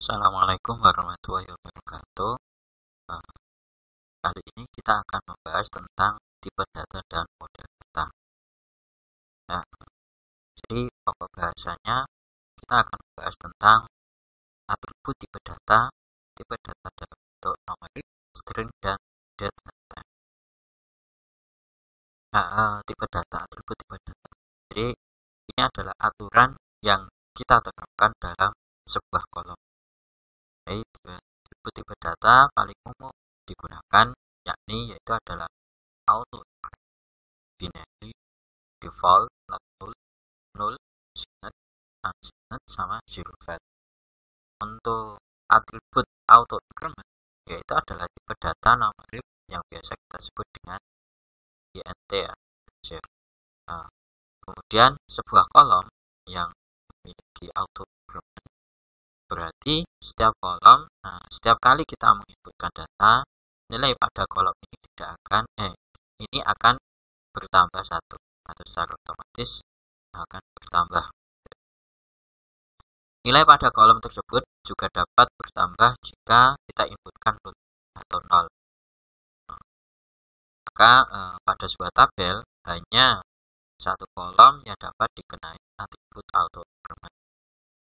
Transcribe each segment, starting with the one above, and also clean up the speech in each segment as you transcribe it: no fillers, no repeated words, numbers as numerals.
Assalamualaikum warahmatullahi wabarakatuh. Eh, Kali ini kita akan membahas tentang tipe data dan model data. Ya, jadi pokok bahasanya kita akan membahas tentang atribut tipe data dalam bentuk numerik, string, dan date and time. Tipe data, atribut tipe data. Jadi ini adalah aturan yang kita terapkan dalam sebuah kolom. Jadi tipe data paling umum digunakan yaitu adalah auto, binary, default, not null, null, signet, unsignet, sama zero value. Untuk atribut auto increment yaitu adalah tipe data numerik yang biasa kita sebut dengan int ya, integer. Kemudian sebuah kolom yang memiliki auto increment berarti setiap kali kita menginputkan data, nilai pada kolom ini akan bertambah satu atau secara otomatis akan bertambah. Nilai pada kolom tersebut juga dapat bertambah jika kita inputkan nol atau 0. Maka pada sebuah tabel hanya satu kolom yang dapat dikenai atribut auto increment.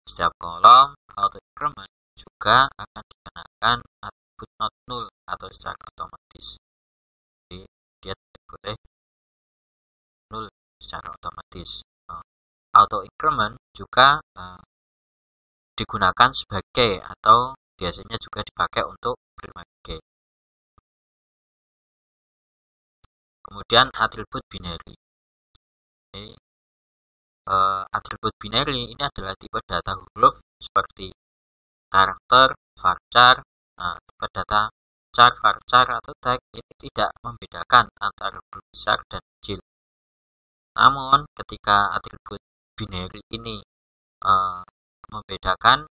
Setiap kolom auto increment juga akan dikenakan atribut not null atau secara otomatis. Jadi dia tidak boleh null secara otomatis. Auto increment juga digunakan sebagai atau biasanya juga dipakai untuk primary. Kemudian atribut binary. Atribut binary ini adalah tipe data huruf seperti karakter, varchar. Tipe data char, varchar, atau tag ini tidak membedakan antara huruf besar dan kecil. Namun ketika atribut binary ini membedakan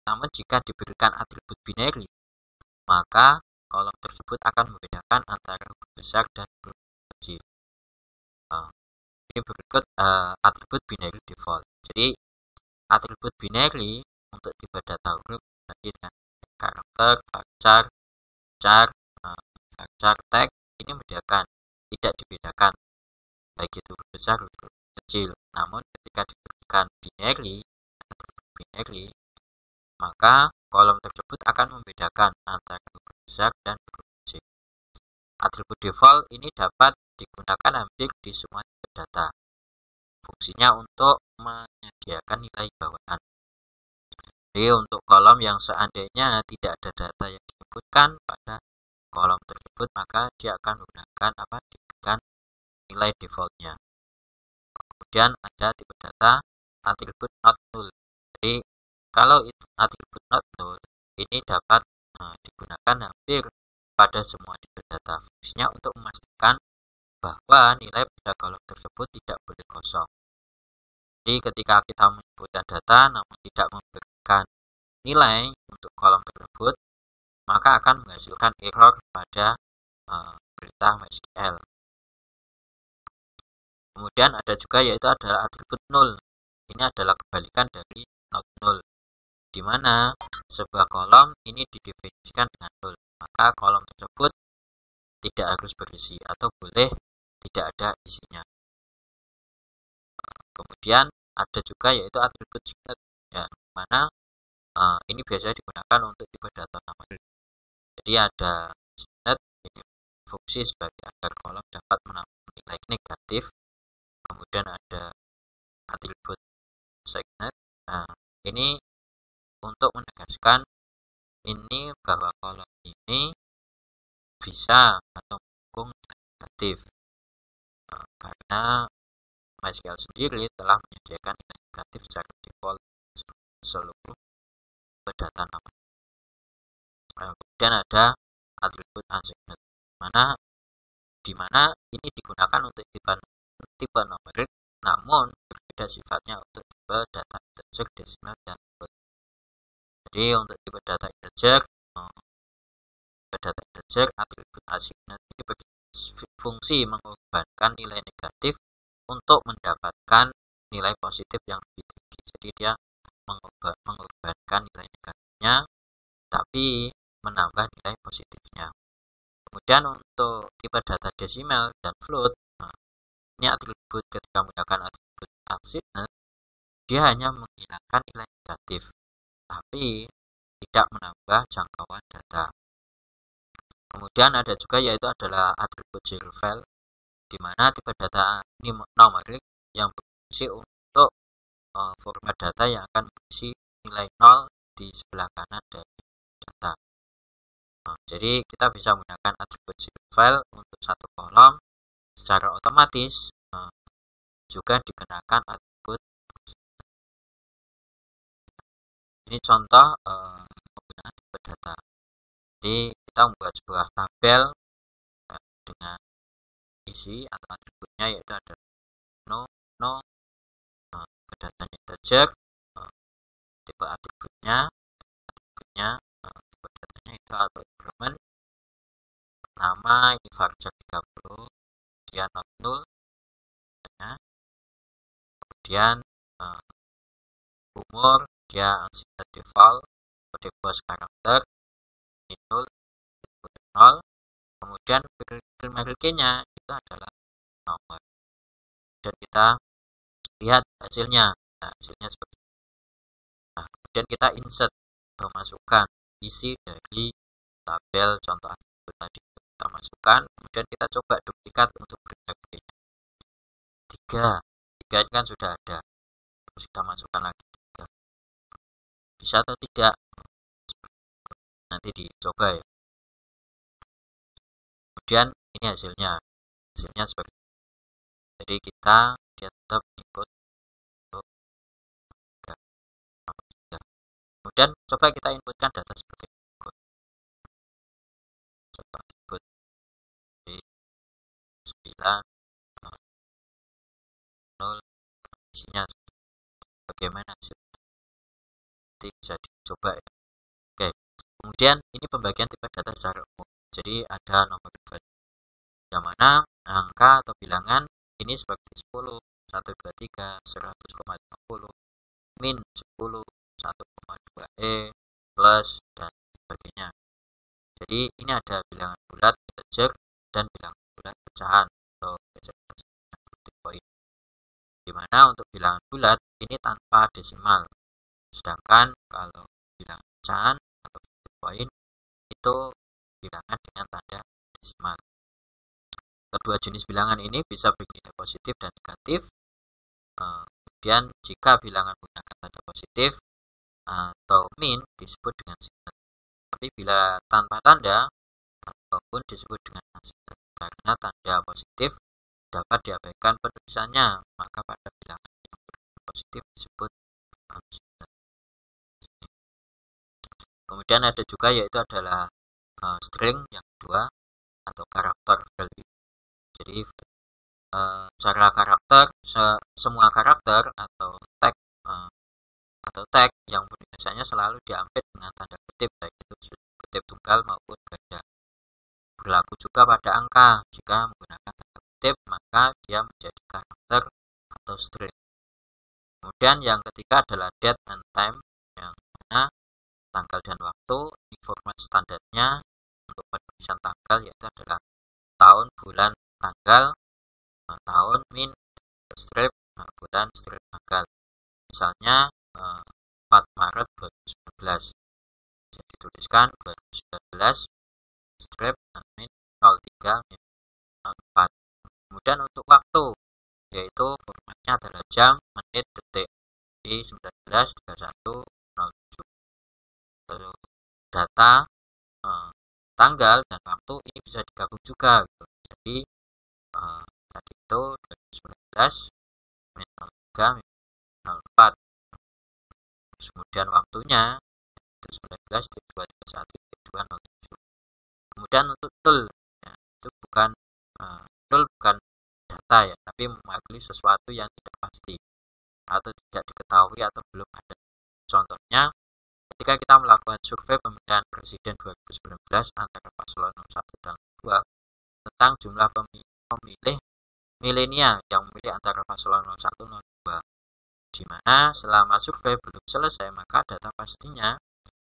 namun jika diberikan atribut binary, maka kolom tersebut akan membedakan antara huruf besar dan huruf kecil. Ini berikut atribut binary default. Jadi atribut binary untuk tipe data huruf dengan karakter, varchar, char, varchar, tag ini tidak dibedakan baik itu huruf besar atau huruf kecil. Namun ketika diberikan atribut binary, maka kolom tersebut akan membedakan antara huruf besar dan huruf kecil. Atribut default ini dapat digunakan hampir di semua tipe data. Fungsinya untuk menyediakan nilai bawaan. Jadi untuk kolom yang seandainya tidak ada data yang diinputkan pada kolom tersebut, maka dia akan diberikan nilai defaultnya. Kemudian ada tipe data atribut not null. Jadi kalau atribut not null ini dapat digunakan hampir pada semua tipe data. Fungsinya untuk memastikan bahwa nilai pada kolom tersebut tidak boleh kosong. Jadi ketika kita menginputkan data namun tidak memberikan nilai untuk kolom tersebut, maka akan menghasilkan error pada perintah MySQL. Kemudian ada juga yaitu adalah atribut null. Ini adalah kebalikan dari not null, di mana sebuah kolom ini didefinisikan dengan null, maka kolom tersebut tidak harus berisi atau boleh tidak ada isinya. Kemudian ada juga yaitu atribut signet, ya, mana ini biasanya digunakan untuk tipe data numerik. Jadi ada signet, ini fungsi sebagai agar kolom dapat menampung nilai negatif. Kemudian ada atribut signet, ini untuk menegaskan ini bahwa kolom ini bisa atau mendukung nilai negatif, karena MySQL sendiri telah menyediakan nilai negatif secara default seluruh data nama. Kemudian ada atribut unsignet, di mana ini digunakan untuk tipe numerik, namun berbeda sifatnya untuk tipe data integer, desimal, dan float. Jadi untuk tipe data integer atribut unsignet ini berfungsi mengorbankan nilai negatif untuk mendapatkan nilai positif yang lebih tinggi. Jadi dia mengorbankan nilai negatifnya, tapi menambah nilai positifnya. Kemudian untuk tipe data desimal dan float, ini atribut ketika menggunakan atribut unseeded, dia hanya menghilangkan nilai negatif, tapi tidak menambah jangkauan data. Kemudian ada juga yaitu adalah atribut zero file, di mana tipe data ini numerik yang berfungsi untuk format data yang akan berisi nilai 0 di sebelah kanan dari data. Jadi kita bisa menggunakan atribut zero file untuk satu kolom, secara otomatis juga dikenakan atribut. Ini contoh penggunaan tipe data. Jadi kita membuat sebuah tabel dengan isi atau atributnya yaitu ada no datanya integer, tipe atributnya tipe datanya itu atau increment, nama ini varchar 30, dia not null, kemudian umur dia unseeded default, kode pos karakter ini null, 0, kemudian primary key-nya itu adalah nomor. Dan kita lihat hasilnya. Hasilnya seperti ini. Kemudian kita insert atau masukkan isi dari tabel contoh atribut tadi, kita masukkan, kemudian kita coba duplikat untuk primary key-nya. 3 ini kan sudah ada, terus kita masukkan lagi 3. Bisa atau tidak? Nanti dicoba ya. Kemudian ini hasilnya seperti ini. Jadi dia tetap input untuk 3. Kemudian coba kita inputkan data seperti berikut. Coba input di 9 0, isinya bagaimana hasilnya, nanti bisa dicoba ya. Oke, kemudian ini pembagian tipe data secara umum. Jadi ada nomor value yang mana angka atau bilangan ini seperti 10, 1, 2, 3, 100,50, min 10, 1,2 plus dan sebagainya. Jadi ini ada bilangan bulat, integer, dan bilangan bulat pecahan atau poin. Dimana untuk bilangan bulat ini tanpa desimal, sedangkan kalau bilangan pecahan atau poin itu bilangan dengan tanda desimal. Kedua jenis bilangan ini bisa bernilai positif dan negatif. Kemudian jika bilangan menggunakan tanda positif atau min disebut dengan unseeded. Tapi bila tanpa tanda ataupun disebut dengan unseeded, karena tanda positif dapat diabaikan penulisannya, maka pada bilangan yang positif disebut unseeded. Kemudian ada juga yaitu adalah string yang kedua atau karakter value. Jadi secara karakter, semua karakter atau tag yang penulisannya selalu diambil dengan tanda kutip, baik itu kutip tunggal maupun ganda. Berlaku juga pada angka, jika menggunakan tanda kutip maka dia menjadi karakter atau string. Kemudian yang ketiga adalah date and time, yang mana tanggal dan waktu. Ini format standarnya untuk penulisan tanggal yaitu adalah tahun, bulan, tanggal, tahun, min, strip, bulan, strip, tanggal. Misalnya 4 Maret 2019, bisa dituliskan 2019 strip min 03 min 04. Kemudian untuk waktu, yaitu formatnya adalah jam, menit, detik di 19.31.07. Data tanggal dan waktu ini bisa digabung juga gitu. Jadi tadi itu 2019 min 03 min 04. Kemudian waktunya 19.231.207. Kemudian untuk tool ya, itu bukan tool bukan data ya, tapi mewakili sesuatu yang tidak pasti atau tidak diketahui atau belum ada. Contohnya ketika kita melakukan survei pemilihan presiden 2019 antara paslon 1 dan 2 tentang jumlah pemilih milenial yang memilih antara paslon 01 dan 02. di mana selama survei belum selesai maka data pastinya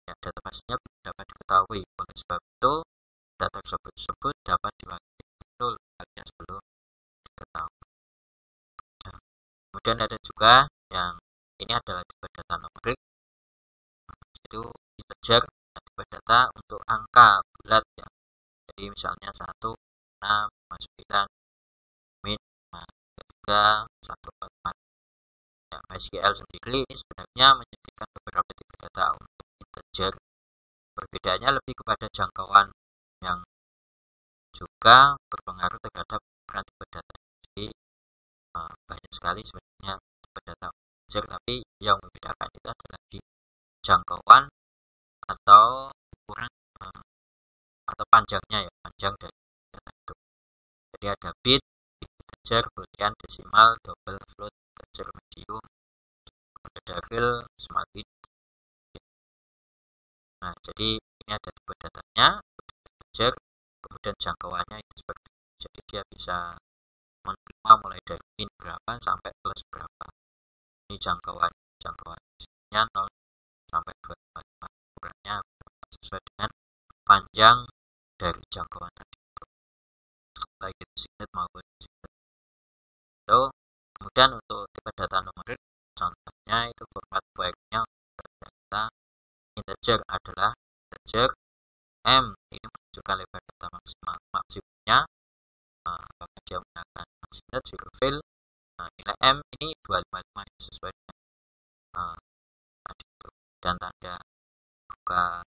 belum dapat diketahui. Oleh sebab itu data tersebut dapat diwakili nol alias belum diketahui. Nah, kemudian ada juga yang ini adalah tipe data numerik, itu integer, tipe data untuk angka bulat ya. Jadi misalnya 1, 6, 9, min, 3, 1, 4, 4. Ya, MySQL sendiri ini sebenarnya menyediakan beberapa tipe data untuk integer. Perbedaannya lebih kepada jangkauan yang juga berpengaruh terhadap ukuran tipe data. Jadi banyak sekali sebenarnya tipe data integer, tapi yang membedakan itu adalah di jangkauan atau ukuran atau panjangnya ya, panjang dari data itu. Jadi ada bit, integer, boolean, desimal, double, float, integer, medium, ada real, small int. Nah, jadi ini ada tipe datanya, integer, kemudian jangkauannya itu seperti itu. Jadi dia bisa menerima mulai dari min berapa sampai plus berapa. Ini jangkauannya 0 sampai 255, ukurannya sesuai dengan panjang dari jangkauan tadi itu, baik itu signet maupun signet. Itu kemudian untuk tipe data numerik, contohnya itu format file-nya data integer adalah integer m, ini menunjukkan lebar data maksimal. Maksimumnya apakah dia menggunakan signet, zero fill. Nilai m ini 255 sesuai dengan tadi itu, dan tanda buka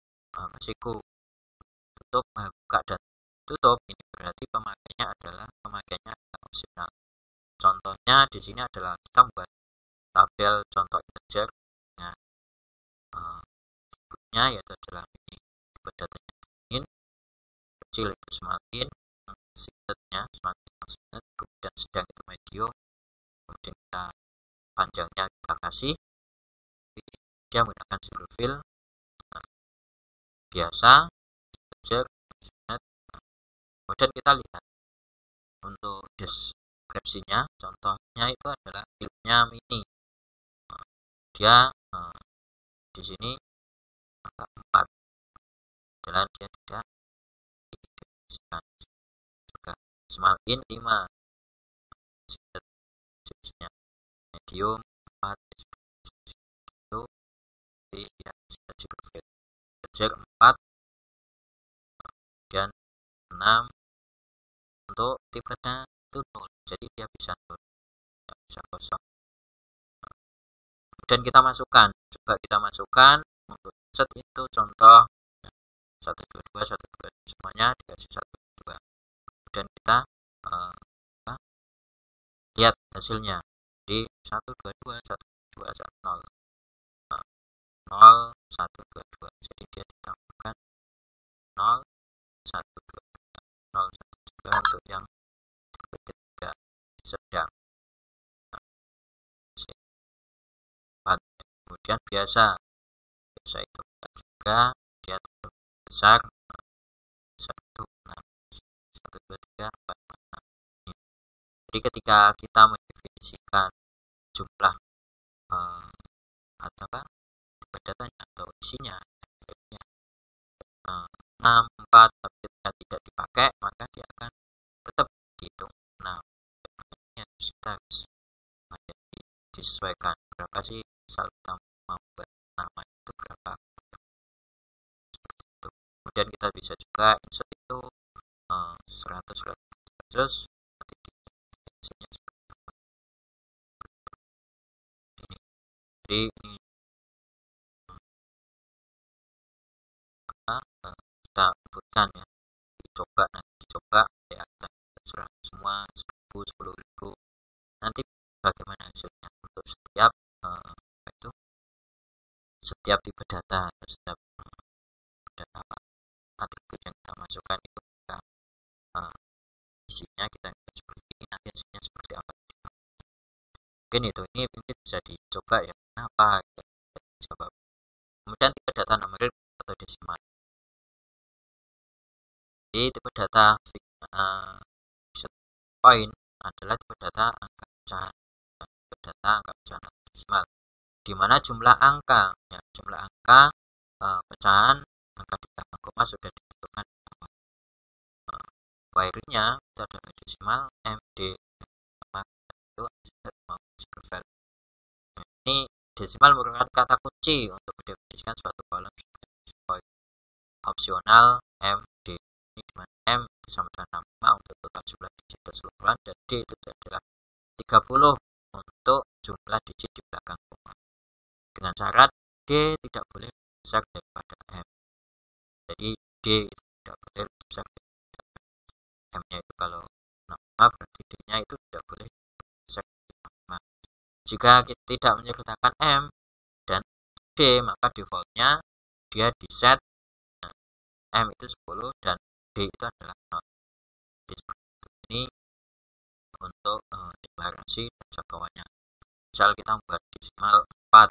siku tutup, buka dan tutup ini berarti pemakainya adalah opsional. Contohnya di sini adalah kita membuat tabel contoh integer dengan inputnya yaitu adalah ini tipe datanya ingin kecil itu small int, signetnya small int, kemudian sedang itu medium, kemudian kita panjangnya kita kasih, dia menggunakan zero fill biasa integer signet. Kemudian kita lihat untuk deskripsinya, contohnya itu adalah fieldnya mini. Dia di sini angka 4 adalah dia tidak didefinisikan. Juga small int 5, jenisnya medium 4, itu dia zero fill, integer 4, kemudian 6. Untuk tipenya itu 0, jadi dia bisa 0, bisa kosong. Kemudian kita masukkan, coba kita masukkan untuk set itu contoh 122 122 semuanya dikasih 122. Kemudian kita lihat hasilnya di 122 122 0 0 122, jadi dia ditambahkan 0 122 0 122 untuk yang ketiga sedang. Kemudian biasa itu juga dia besar 1 6 1 2 3 4 5. Jadi ketika kita mendefinisikan jumlah tipe datanya atau isinya 6 4, tapi ketika tidak dipakai maka dia akan tetap dihitung 6. Makanya kita harus disesuaikan berapa sih misal kita membuat nama itu berapa. Kemudian kita bisa juga insert itu 100 nanti diisinya seperti apa. Jadi ini kita inputkan ya, dicoba ya, semua 10.000 nanti bagaimana hasilnya untuk setiap setiap tipe data atau setiap data atribut yang kita masukkan itu kita isinya kita seperti ini, nanti hasilnya seperti apa. Mungkin ini bisa dicoba ya, kenapa ya, jawab. Kemudian tipe data numerik atau desimal. Jadi tipe data fixed point adalah tipe data angka pecahan. Tipe data angka pecahan desimal, di mana jumlah angka pecahan angka di belakang koma sudah ditentukan di awal. Query-nya itu adalah desimal MD, nama itu zero value. Ini desimal merupakan kata kunci untuk mendefinisikan suatu kolom opsional MD. Ini dimana M itu sama dengan 5 untuk total jumlah digit keseluruhan, dan D itu adalah 30 untuk jumlah digit di belakang koma. Dengan syarat D tidak boleh besar daripada M. Jadi D itu tidak boleh besar daripada M-nya itu kalau 6, berarti D-nya itu tidak boleh besar daripada 5. Jika kita tidak menyertakan M dan D, maka defaultnya dia di set M itu 10 dan D itu adalah 0. Jadi ini untuk deklarasi dan jangkauannya. Misal kita membuat desimal 4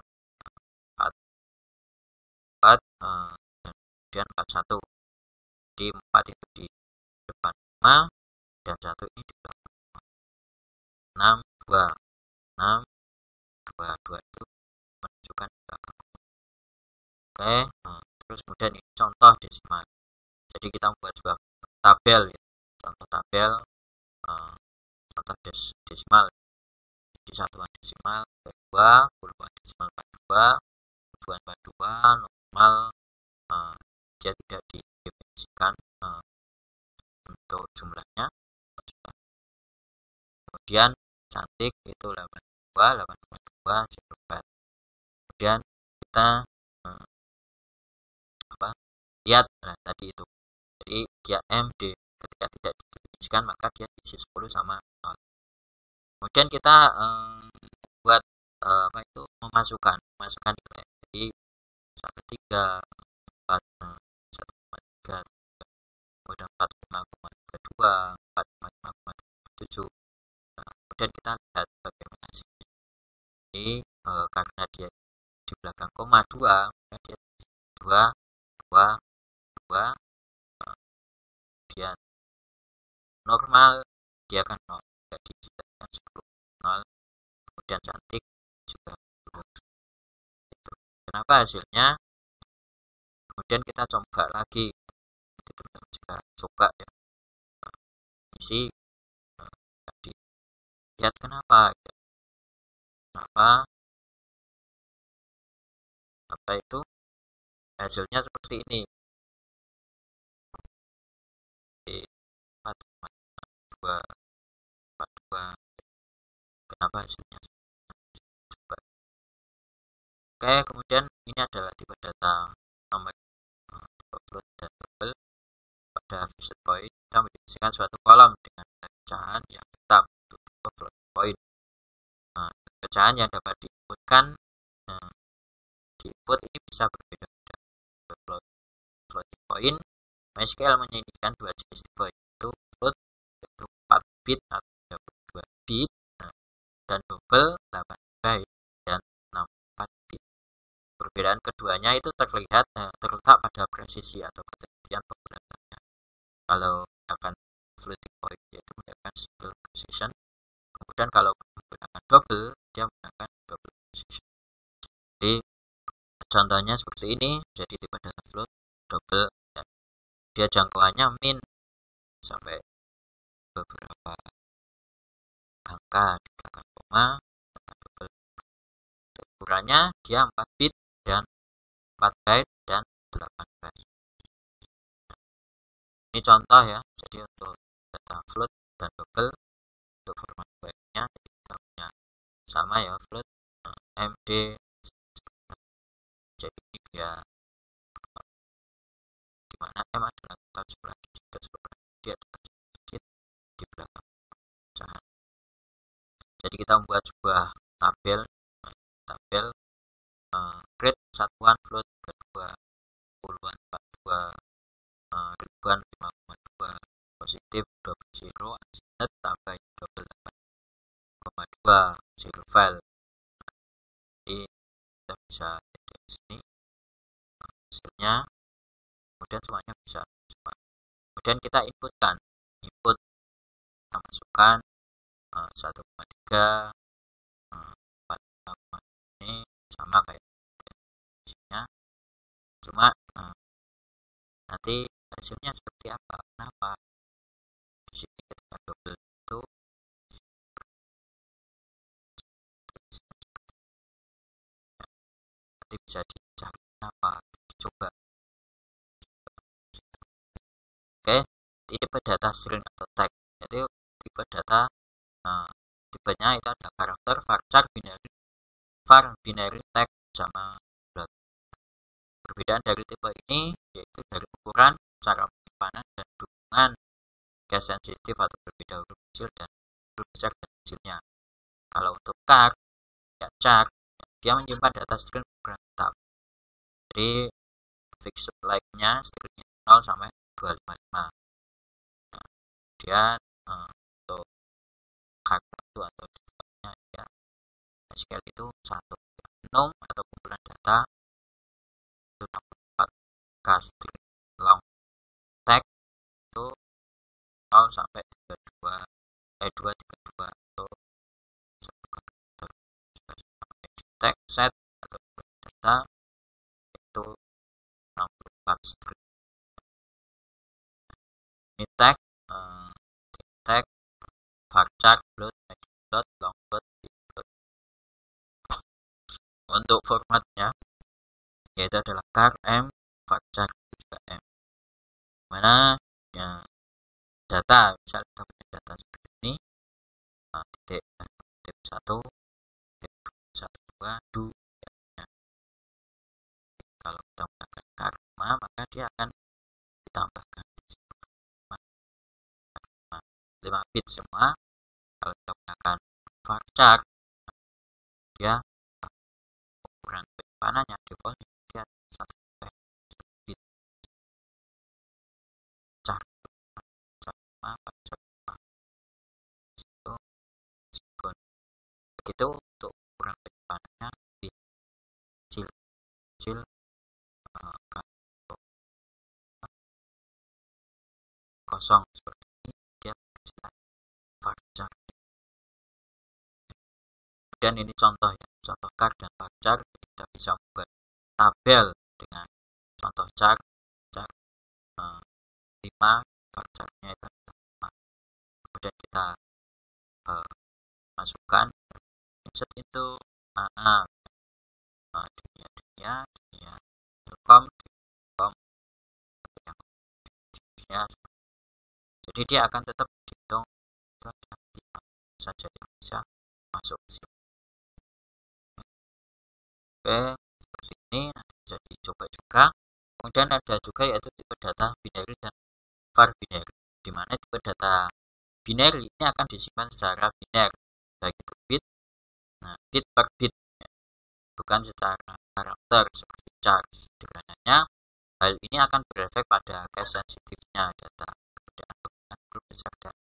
dan kemudian 41. Jadi 4 itu di depan 5 dan 1 ini di belakang 6, 2. 6, 2 itu menunjukkan di belakang. Oke, terus kemudian ini contoh desimal. Jadi kita membuat sebuah tabel, ya. Contoh tabel, contoh desimal. Jadi satuan desimal 2, puluhan desimal 42, puluhan 42, normal, dia tidak didefinisikan untuk jumlahnya. Kemudian cantik itu 82, 82, 04. Kemudian kita lihat, nah tadi itu. Jadi dia MD ketika tidak didefinisikan maka dia diisi 10 sama 0. Kemudian kita buat memasukkan nilai. Jadi 1,3, 4, 1,3, kemudian 4,32, 4,5,7. Kemudian kita lihat bagaimana hasilnya. Jadi karena dia di belakang koma 2, maka dia 2, 2, 2, kemudian normal dia akan 0, jadi kita 10, 0, kemudian cantik juga 10. Gitu. Kenapa hasilnya? Kemudian kita coba lagi, jika coba ya isi tadi, lihat kenapa apa itu hasilnya seperti ini. 4,2, 42. Kenapa hasilnya? Coba. Oke, kemudian ini adalah tipe data nomor tipe float dan double. Pada visit point kita mendefinisikan suatu kolom dengan pecahan yang tetap untuk tipe float point. Pecahan yang dapat diinputkan di input ini bisa berbeda-beda. Floating point, MySQL menyajikan dua jenis tipe, yaitu float yaitu 4 bit atau 32 bit, dan double 8 byte dan 64 bit. Perbedaan keduanya itu terletak pada presisi atau ketelitian pembuatannya. Kalau menggunakan floating point yaitu menggunakan single precision, kemudian kalau menggunakan double dia menggunakan double precision. Jadi contohnya seperti ini. Jadi tipe data float double, dan dia jangkauannya min sampai beberapa angka di belakang koma. Double ukurannya dia 4 bit dan 4 byte dan 8 byte. Ini contoh ya. Jadi untuk data float dan double untuk format byte-nya kita punya sama ya, float MD. Jadi dia dimana M adalah total jumlah digit keseluruhan, dia adalah jumlah digit di belakang pecahan. Jadi kita membuat sebuah tabel create satuan float kedua, puluhan 42, ribuan 5,2, positif double zero, unsigned tambah double 8,2, zero file. Jadi kita bisa lihat di sini hasilnya. Kemudian semuanya bisa semua. Kemudian kita input, kita masukkan 1,3, sama kayak isinya, cuma nanti hasilnya seperti apa. Kenapa di sini ketika double itu nanti bisa dicari kenapa, dicoba. Oke, tipe data string atau tag, jadi tipe data tipenya itu ada karakter, varchar, binary, var, binary, tag, sama float. Perbedaan dari tipe ini yaitu dari ukuran, cara penyimpanan, dan dukungan case sensitif atau berbeda huruf kecil dan huruf besar dan kecilnya. Kalau untuk char, dia menyimpan data string ukuran tetap. Jadi fixed length-nya stringnya 0 sampai 255. Nah, kemudian untuk karakter atau defaultnya ya SQL itu 1. Num atau kumpulan data itu 64. String long tag itu 0 sampai 32 232 atau tag set atau data itu 64 string. Ini tag varchar, float, float, long float, float. Untuk formatnya yaitu adalah char m, varchar juga m, mana ya, data misal kita punya data seperti ini, titik 1, titik 1, 2, do ya. Kalau kita menggunakan char 5 maka dia akan ditambahkan 5 bit semua. Kalau kita menggunakan varchar dia ukuran penyimpanannya defaultnya dia 1 bit. Char 5 begitu untuk ukuran penyimpanan lebih kecil kosong seperti ini dia kecilan varchar. Kemudian ini contoh ya, contoh char dan varchar. Kita bisa membuat tabel dengan contoh char 5, varcharnya itu 5. Kemudian kita masukkan insert itu dunia telkom, ya. Jadi dia akan tetap dihitung itu ada 5 saja yang bisa masuk ke sini. Oke, seperti ini nanti bisa dicoba juga. Kemudian ada juga yaitu tipe data binary dan var binary, di mana tipe data binary ini akan disimpan secara biner, baik itu bit, bit per bit, bukan secara karakter seperti char. Dengannya hal ini akan berefek pada case sensitifnya data, perbedaan dengan huruf besar dan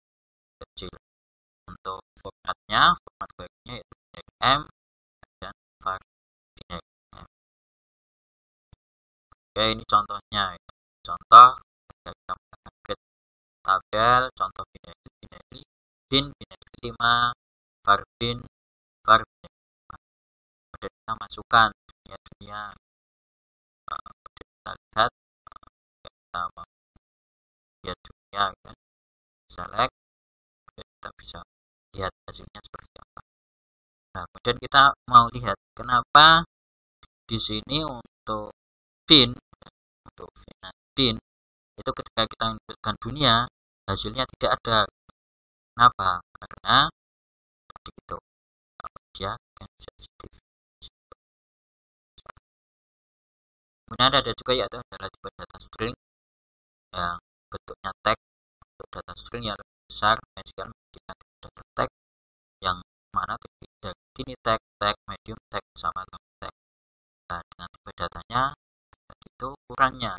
kecil. Untuk format baiknya yaitu binary M dan var binary M. Oke, ini contohnya. Contoh kita menggunakan tabel, contoh binary bin binary 5, var bin var binary 5. Kemudian kita masukkan dunia. Kita lihat, kita mau lihat dunia kan, select, kita bisa lihat hasilnya seperti apa. Nah, kemudian kita mau lihat kenapa di sini untuk bin itu ketika kita inputkan dunia hasilnya tidak ada. Kenapa? Karena tadi itu dia sensitif. Kemudian ada juga yaitu adalah tipe data string yang bentuknya tag. Untuk data string yang lebih besar, SQL memberikan tipe data tag yang mana terdiri dari tiny tag, tag, medium tag, sama long tag. Nah, dengan tipe datanya tadi itu ukurannya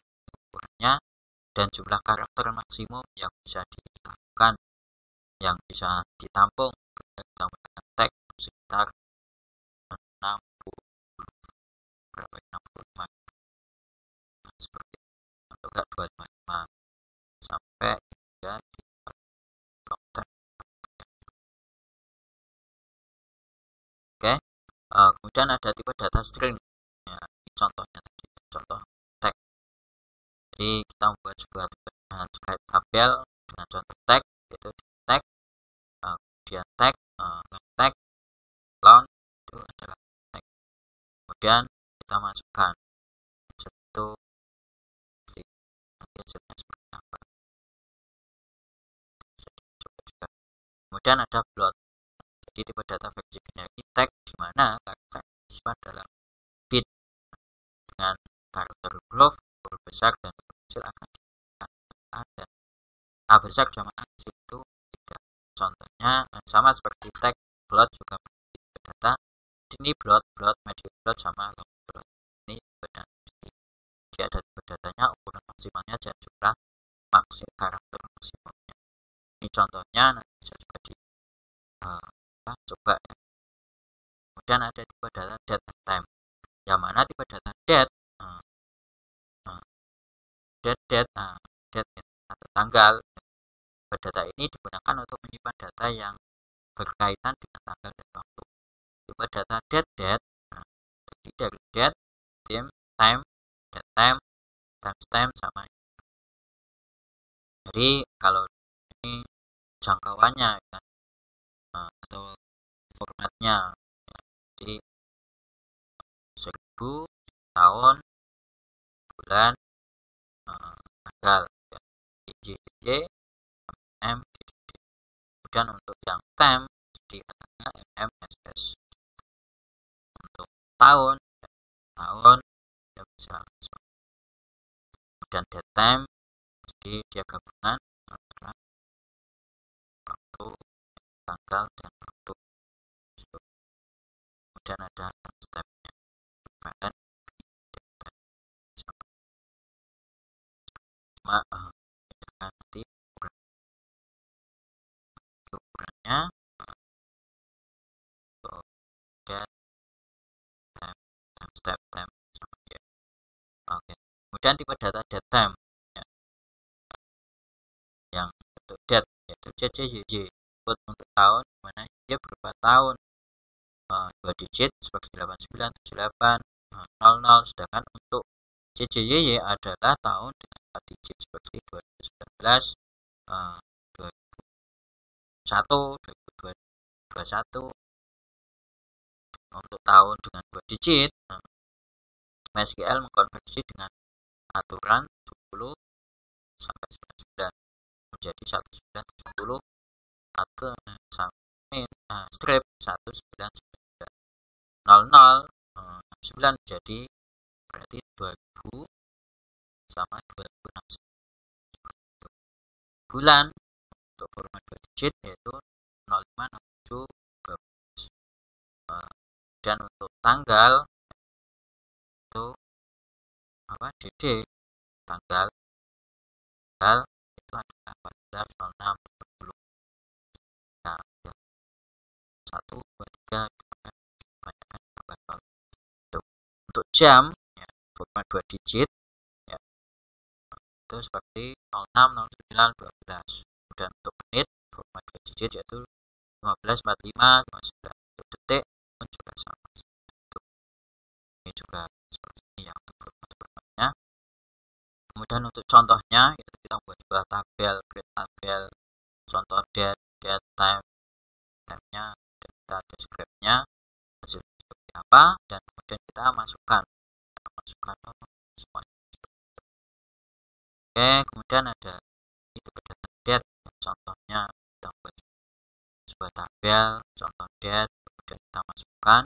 dan jumlah karakter maksimum yang bisa dilakukan, yang bisa ditampung ketika kita menggunakan tag sekitar 60 berapa 65, seperti atau enggak 255 sampai hingga di long tag. Oke, Kemudian ada tipe data string. Ya, ini contohnya tadi, contoh tag. Jadi kita membuat sebuah tabel dengan contoh tag, yaitu tag, kemudian tag, tag, launch itu adalah tag. Kemudian kita masukkan satu, nanti hasilnya seperti apa. Coba juga. Kemudian ada plot. Jadi tipe data versi binary tag di mana karakter disimpan dalam bit dengan karakter huruf besar dan huruf kecil akan digunakan A dan A besar sama A kecil itu tidak. Contohnya sama seperti tag, plot juga memiliki tipe data. Ini plot, medium plot sama long plot. Ini tipe data. Jadi ada tipe datanya, ukuran maksimalnya dan jumlah karakter maksimumnya. Ini contohnya, nanti bisa juga di coba ya. Kemudian ada tipe data date and time, yang mana tipe data date date atau tanggal. Tipe data ini digunakan untuk menyimpan data yang berkaitan dengan tanggal dan waktu. Tipe data date terdiri dari date, time, date time, timestamp sama. Jadi kalau ini jangkauannya kan, atau formatnya, jadi 1000, tahun, bulan, tanggal, DJ, M, kemudian untuk yang time jadi katanya MSS. Untuk tahun ya bisa langsung. Kemudian date time jadi dia gabungan antara waktu, tanggal dan waktu. Kemudian ada timestampnya, kalian cuma nanti ukurannya untuk date time sama ya. Oke. Kemudian tipe data date time ya, yang untuk date yaitu CCYY untuk tahun, dimana dia berupa tahun 2 digit seperti 8978 00, sedangkan untuk CCYY adalah tahun dengan 4 digit seperti 2019, 2001, 2021. Untuk tahun dengan 2 digit, MySQL mengkonversi dengan aturan 70 sampai 99 menjadi 1970 atau strip 1999 00 jadi berarti 2000 sama 2069. Bulan untuk format 2 digit yaitu 05, 07, 12. Dan untuk tanggal itu DD, tanggal itu adalah 14, 06, 30. Nah, 1, 2, 3 kebanyakan tambah 0. Untuk jam ya, format 2 digit ya, itu seperti 06, 09, 12. Kemudian untuk menit format 2 digit yaitu 15, 45, 59. Untuk detik pun juga sama. Ini juga seperti ini ya untuk formatnya. Kemudian untuk contohnya itu kita buat sebuah tabel, create tabel, contoh date, time-nya, dan kita describe-nya, hasilnya seperti apa, dan kemudian kita masukkan semuanya. Oke, kemudian ada itu data date, contohnya kita buat sebuah tabel, contoh date, kemudian kita masukkan,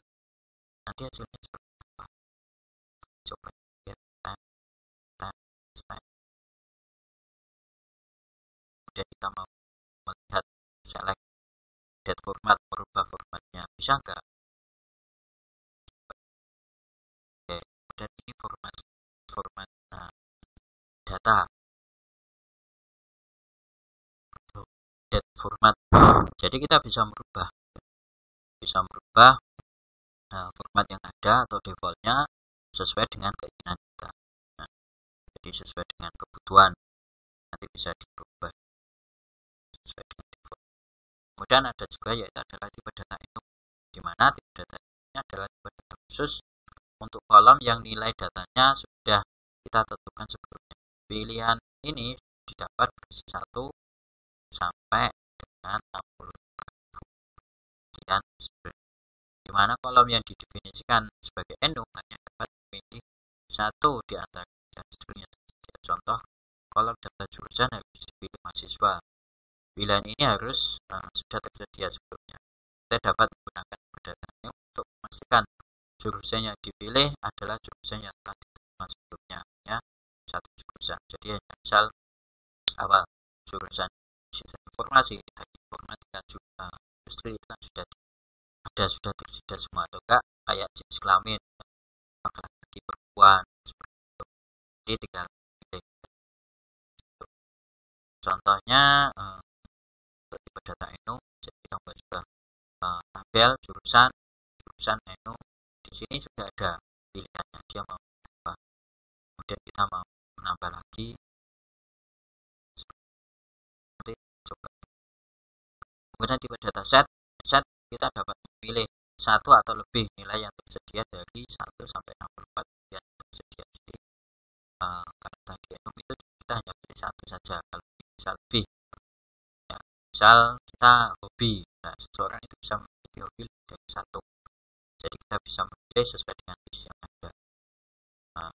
nanti hasilnya seperti apa. Coba lihat time. Kemudian kita mau melihat select date format, merubah formatnya, bisa enggak? Oke, dan ini format data date format. Jadi kita bisa merubah format yang ada atau defaultnya sesuai dengan keinginan kita. Nah, jadi sesuai dengan kebutuhan nanti bisa dirubah sesuai dengan default. Kemudian ada juga yaitu adalah tipe data enum, di mana tipe data ini adalah tipe data khusus untuk kolom yang nilai datanya sudah kita tentukan sebelumnya. Pilihan ini didapat berisi 1 sampai dengan 60 kemudian di mana kolom yang didefinisikan sebagai enum hanya dapat memilih satu di antara hasilnya. Contoh, kolom data jurusan harus dipilih mahasiswa. Pilihan ini harus sudah tersedia sebelumnya. Kita dapat menggunakan data ini untuk memastikan jurusan yang dipilih adalah jurusan yang telah diterima sebelumnya, ya, satu jurusan. Jadi hanya misal apa jurusan sistem informasi, teknik informatika, juga industri itu sudah ada, sudah tersedia semua, atau enggak kayak jenis kelamin, laki-laki, perempuan, seperti itu. Jadi tinggal pilih. Contohnya untuk tipe data ENU, jadi kita buat juga tabel jurusan ENU. Di sini sudah ada pilihannya, dia mau apa. Kemudian kita mau menambah lagi, nanti coba. Kemudian tipe data set kita dapat memilih satu atau lebih nilai yang tersedia dari 1 sampai 64 yang tersedia. Jadi karena tadi enum itu kita hanya pilih satu saja. Kalau misal lebih, ya, misal kita hobi, nah seseorang itu bisa memiliki hobi lebih dari satu. Jadi kita bisa memilih sesuai dengan list yang ada. Nah,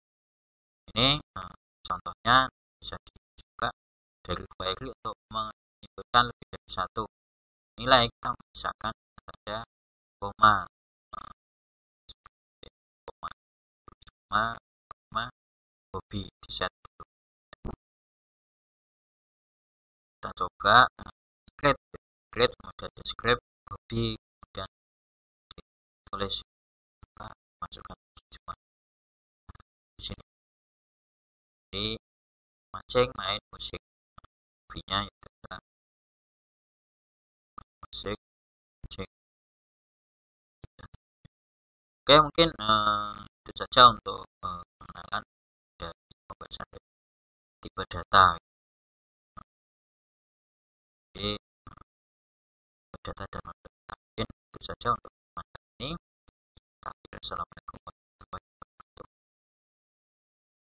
ini contohnya bisa juga dari query untuk menyebutkan lebih dari satu nilai. Kita misalkan ada koma hobi di set dulu. Kita coba create kemudian describe hobi, kemudian ditulis, kita masukkan semua di sini. Jadi mancing, main musik, hobinya itu adalah musik, mancing. Oke, mungkin itu saja untuk pengenalan dari pembahasan tipe data. Jadi data dan mungkin itu saja untuk ini. Assalamualaikum.